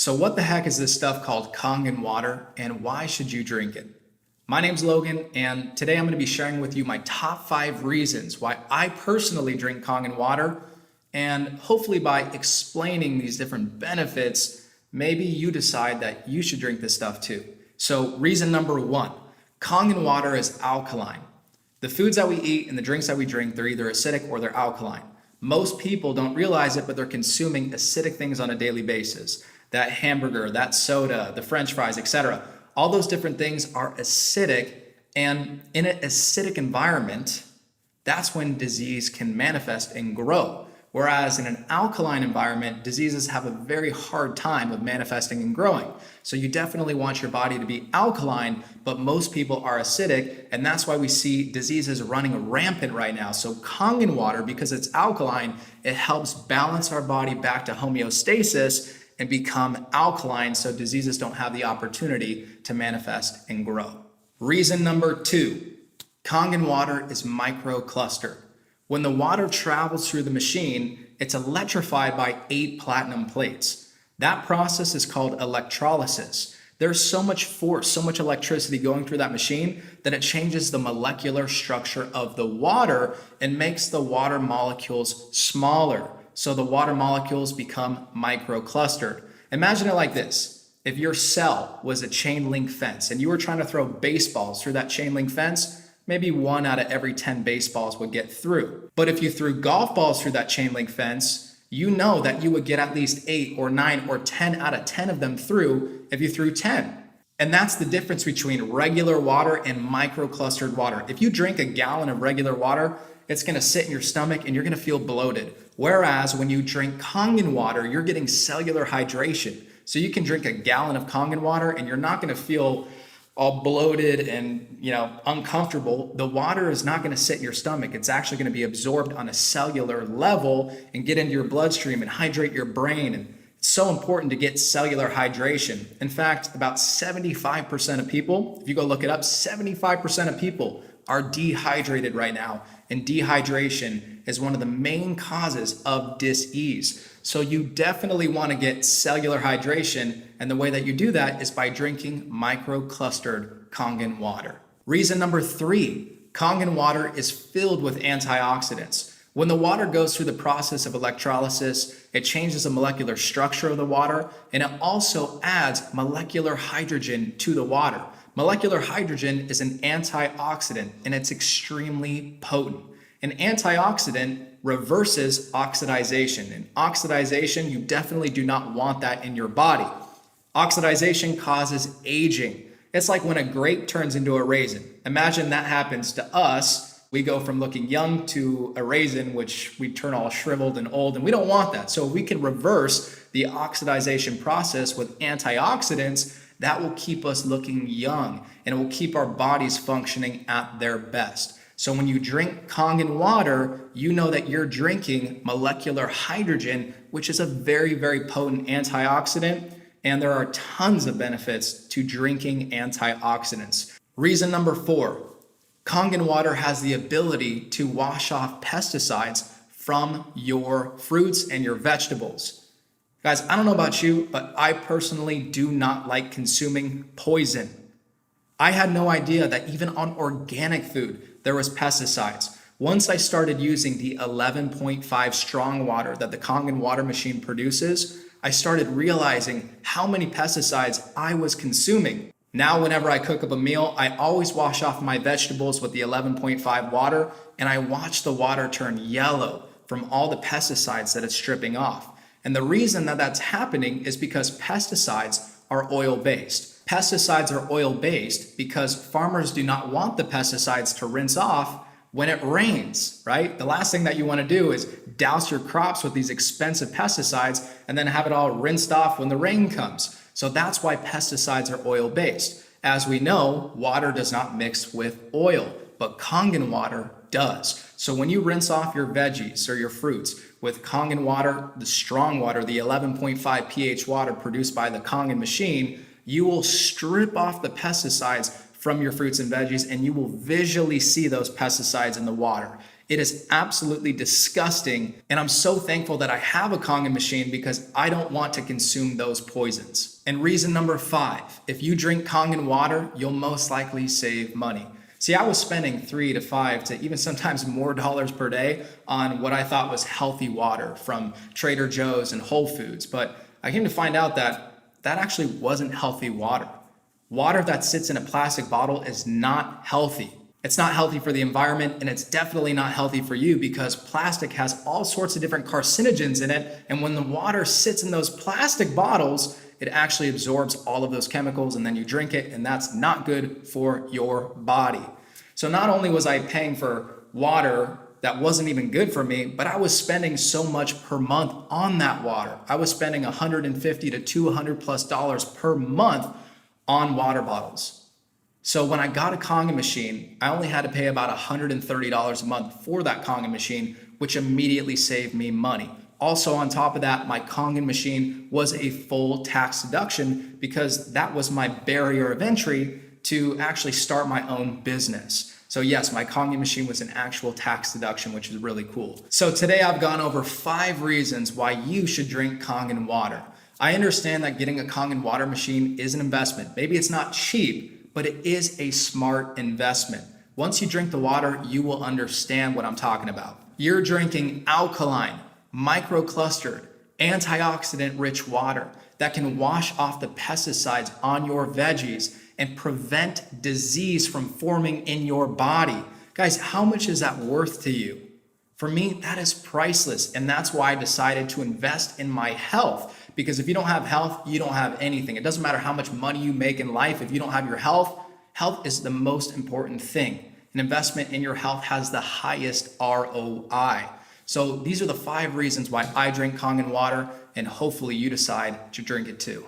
So what the heck is this stuff called Kangen Water, and why should you drink it? My name's Logan, and today I'm going to be sharing with you my top 5 reasons why I personally drink Kangen Water, and hopefully by explaining these different benefits, maybe you decide that you should drink this stuff too. So reason number 1, Kangen Water is alkaline. The foods that we eat and the drinks that we drink, they're either acidic or they're alkaline. Most people don't realize it, but they're consuming acidic things on a daily basis. That hamburger, that soda, the French fries, etc. All those different things are acidic, and in an acidic environment, that's when disease can manifest and grow. Whereas in an alkaline environment, diseases have a very hard time of manifesting and growing. So you definitely want your body to be alkaline, but most people are acidic, and that's why we see diseases running rampant right now. So Kangen Water, because it's alkaline, it helps balance our body back to homeostasis and become alkaline so diseases don't have the opportunity to manifest and grow. Reason number 2, Kangen Water is microcluster. When the water travels through the machine, it's electrified by 8 platinum plates. That process is called electrolysis. There's so much force, so much electricity going through that machine that it changes the molecular structure of the water and makes the water molecules smaller. So the water molecules become microclustered. Imagine it like this. If your cell was a chain link fence and you were trying to throw baseballs through that chain link fence, maybe 1 out of every 10 baseballs would get through. But if you threw golf balls through that chain link fence, you know that you would get at least 8 or 9 or 10 out of 10 of them through if you threw 10. And that's the difference between regular water and microclustered water. If you drink a gallon of regular water, it's going to sit in your stomach and you're going to feel bloated. Whereas when you drink Kangen Water, you're getting cellular hydration. So you can drink a gallon of Kangen Water and you're not going to feel all bloated and uncomfortable. The water is not going to sit in your stomach. It's actually going to be absorbed on a cellular level and get into your bloodstream and hydrate your brain. And it's so important to get cellular hydration. In fact, about 75% of people, if you go look it up, 75% of people are dehydrated right now. And dehydration is one of the main causes of dis-ease. So you definitely want to get cellular hydration, and the way that you do that is by drinking microclustered Kangen Water. Reason number 3, Kangen Water is filled with antioxidants. When the water goes through the process of electrolysis, it changes the molecular structure of the water, and it also adds molecular hydrogen to the water. Molecular hydrogen is an antioxidant, and it's extremely potent. An antioxidant reverses oxidization, and oxidization, you definitely do not want that in your body. Oxidization causes aging. It's like when a grape turns into a raisin. Imagine that happens to us. We go from looking young to a raisin, which we turn all shriveled and old, and we don't want that. So we can reverse the oxidization process with antioxidants. That will keep us looking young, and it will keep our bodies functioning at their best. So when you drink Kangen Water, you know that you're drinking molecular hydrogen, which is a very, very potent antioxidant, and there are tons of benefits to drinking antioxidants. Reason number 4, Kangen Water has the ability to wash off pesticides from your fruits and your vegetables. Guys, I don't know about you, but I personally do not like consuming poison. I had no idea that even on organic food, there was pesticides. Once I started using the 11.5 strong water that the Kangen Water machine produces, I started realizing how many pesticides I was consuming. Now, whenever I cook up a meal, I always wash off my vegetables with the 11.5 water, and I watch the water turn yellow from all the pesticides that it's stripping off. And the reason that that's happening is because pesticides are oil-based. Pesticides are oil-based because farmers do not want the pesticides to rinse off when it rains, right? The last thing that you want to do is douse your crops with these expensive pesticides and then have it all rinsed off when the rain comes. So that's why pesticides are oil-based. As we know, water does not mix with oil, but Kangen Water does. So when you rinse off your veggies or your fruits with Kangen Water, the strong water, the 11.5 pH water produced by the Kangen machine, you will strip off the pesticides from your fruits and veggies, and you will visually see those pesticides in the water. It is absolutely disgusting, and I'm so thankful that I have a Kangen machine because I don't want to consume those poisons. And reason number 5, if you drink Kangen water, you'll most likely save money. See, I was spending $3 to $5 to even sometimes more dollars per day on what I thought was healthy water from Trader Joe's and Whole Foods, but I came to find out that that actually wasn't healthy water. Water that sits in a plastic bottle is not healthy. It's not healthy for the environment, and it's definitely not healthy for you because plastic has all sorts of different carcinogens in it, and when the water sits in those plastic bottles, it actually absorbs all of those chemicals, and then you drink it, and that's not good for your body. So not only was I paying for water that wasn't even good for me, but I was spending so much per month on that water. I was spending $150 to $200+ per month on water bottles. So when I got a Kangen machine, I only had to pay about $130 a month for that Kangen machine, which immediately saved me money. Also on top of that, my Kangen machine was a full tax deduction because that was my barrier of entry to actually start my own business. So yes, my Kangen machine was an actual tax deduction, which is really cool. So today I've gone over 5 reasons why you should drink Kangen water. I understand that getting a Kangen water machine is an investment. Maybe it's not cheap, but it is a smart investment. Once you drink the water, you will understand what I'm talking about. You're drinking alkaline, microclustered, antioxidant-rich water that can wash off the pesticides on your veggies and prevent disease from forming in your body. Guys, how much is that worth to you? For me, that is priceless, and that's why I decided to invest in my health. Because if you don't have health, you don't have anything. It doesn't matter how much money you make in life. If you don't have your health, health is the most important thing. An investment in your health has the highest ROI. So these are the 5 reasons why I drink Kangen water, and hopefully you decide to drink it too.